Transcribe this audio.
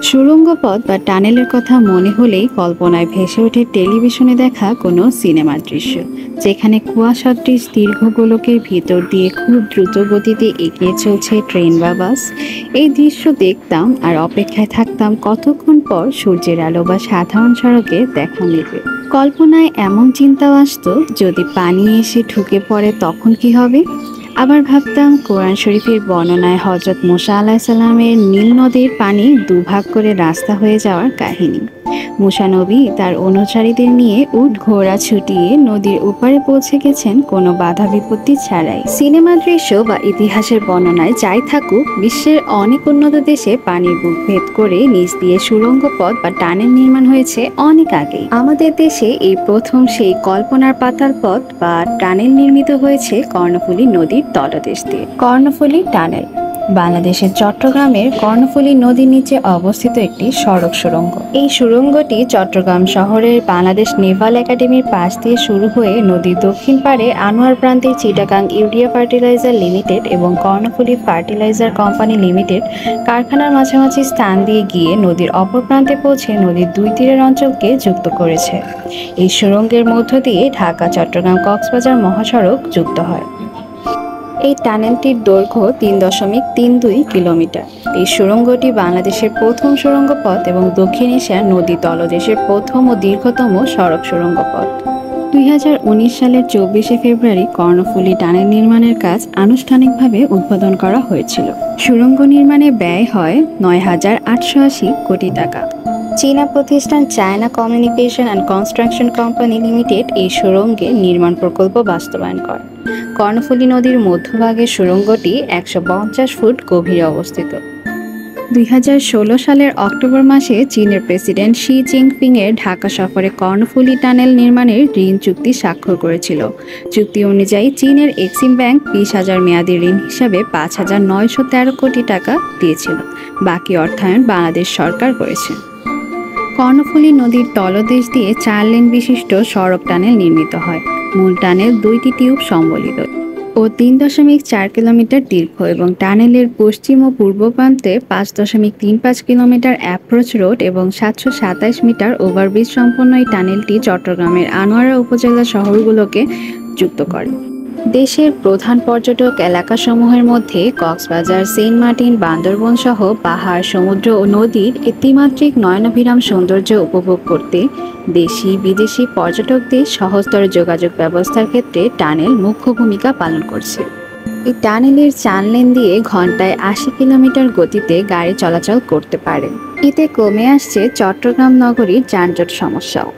সুড়ঙ্গ পথ বা টানেলের কথা মনে হলেই কল্পনায় ভেসে ওঠে টেলিভিশনে দেখা কোনো সিনেমার দৃশ্য, যেখানে কুয়াশাদৃশ দীর্ঘ গোলকের ভিতর দিয়ে খুব দ্রুত গতিতে এগিয়ে চলছে ট্রেন বা বাস। এই দৃশ্য দেখতাম আর অপেক্ষায় থাকতাম কতক্ষণ পর সূর্যের আলো বা সাধারণ সড়কে দেখা মিলবে। কল্পনায় এমন চিন্তাও আসতো, যদি পানি এসে ঢুকে পড়ে তখন কি হবে। আবার ভাবতাম কোরআন শরীফের বর্ণনায় হজরত মুসা আলাহিসাল্লামের নীল নদীর পানি দুভাগ করে রাস্তা হয়ে যাওয়ার কাহিনী। মুসা নবী তার অনুসারীদের নিয়ে উট ঘোড়া ছুটিয়ে নদীর ওপারে পৌঁছে গেছেন কোনো বাধা বিপত্তি ছাড়াই। সিনেমা দৃশ্য বা ইতিহাসের বর্ণনায় যাই থাকুক, বিশ্বের অনেক উন্নত দেশে পানির বুক ভেদ করে নিচ দিয়ে সুড়ঙ্গ পথ বা টানেল নির্মাণ হয়েছে অনেক আগেই। আমাদের দেশে এই প্রথম সেই কল্পনার পাতাল পথ বা টানেল নির্মিত হয়েছে কর্ণফুলী নদীর তলদেশ দিয়ে। কর্ণফুলী টানেল বাংলাদেশের চট্টগ্রামের কর্ণফুলী নদীর নিচে অবস্থিত একটি সড়ক সুড়ঙ্গ। এই সুড়ঙ্গটি চট্টগ্রাম শহরের বাংলাদেশ নেভাল একাডেমির পাশ দিয়ে শুরু হয়ে নদীর দক্ষিণ পাড়ে আনোয়ার প্রান্তে চিটাগাং ইউরিয়া ফার্টিলাইজার লিমিটেড এবং কর্ণফুলী ফার্টিলাইজার কোম্পানি লিমিটেড কারখানার মাঝামাঝি স্থান দিয়ে গিয়ে নদীর অপর প্রান্তে পৌঁছে নদীর দুই তীরের অঞ্চলকে যুক্ত করেছে। এই সুড়ঙ্গের মধ্য দিয়ে ঢাকা চট্টগ্রাম কক্সবাজার মহাসড়ক যুক্ত হয়। এই টানেলটির দৈর্ঘ্য ৩.৩২ কিলোমিটার। এই সুড়ঙ্গটি বাংলাদেশের প্রথম সুড়ঙ্গ পথ এবং দক্ষিণ এশিয়ার নদী তলদেশের প্রথম ও দীর্ঘতম সড়ক সুড়ঙ্গ পথ। ২০১৯ সালের ২৪শে ফেব্রুয়ারি কর্ণফুলী টানেল নির্মাণের কাজ আনুষ্ঠানিকভাবে উদ্বোধন করা হয়েছিল। সুড়ঙ্গ নির্মাণে ব্যয় হয় ৯,৮৮০ কোটি টাকা। চীনা প্রতিষ্ঠান China communication and construction company limited এই সুড়ঙ্গের নির্মাণ প্রকল্প বাস্তবায়ন করে। কর্ণফুলী নদীর মধ্যভাগে সুড়ঙ্গটি ১৫০ ফুট গভীরে অবস্থিত। ২০১৬ সালের অক্টোবর মাসে চীনের প্রেসিডেন্ট শি জিনপিং এর ঢাকা সফরে কর্ণফুলী টানেল নির্মাণের ঋণ চুক্তি স্বাক্ষর করেছিল। চুক্তি অনুযায়ী চীনের এক্সিম ব্যাংক ২০,০০০ মেয়াদী ঋণ হিসাবে ৫,৯১৩ কোটি টাকা দিয়েছিল। বাকি অর্থায়ন বাংলাদেশ সরকার করেছে। কর্ণফুলী নদীর তলদেশ দিয়ে ৪ লেন বিশিষ্ট সড়ক টানেল নির্মিত হয়। মূল টানেল ২টি টিউব সম্বলিত ও ৩.৪ কিলোমিটার দীর্ঘ এবং টানেলের পশ্চিম ও পূর্ব প্রান্তে ৫.৩৫ কিলোমিটার অ্যাপ্রোচ রোড এবং ৭২৭ মিটার ওভারব্রিজ সম্পন্ন এই টানেলটি চট্টগ্রামের আনোয়ারা উপজেলা শহরগুলোকে যুক্ত করে। দেশের প্রধান পর্যটক এলাকাসমূহের মধ্যে কক্সবাজার, সেন্ট মার্টিন, বান্দরবন সহ পাহাড়, সমুদ্র ও নদীর ত্রিমাত্রিক নয়নাভিরাম সৌন্দর্য উপভোগ করতে দেশি বিদেশি পর্যটকদের সহজতর যোগাযোগ ব্যবস্থার ক্ষেত্রে টানেল মুখ্য ভূমিকা পালন করছে। এই টানেলের ৪ লেন দিয়ে ঘন্টায় ৮০ কিলোমিটার গতিতে গাড়ি চলাচল করতে পারে। এতে কমে আসছে চট্টগ্রাম নগরীর যানজট সমস্যাও।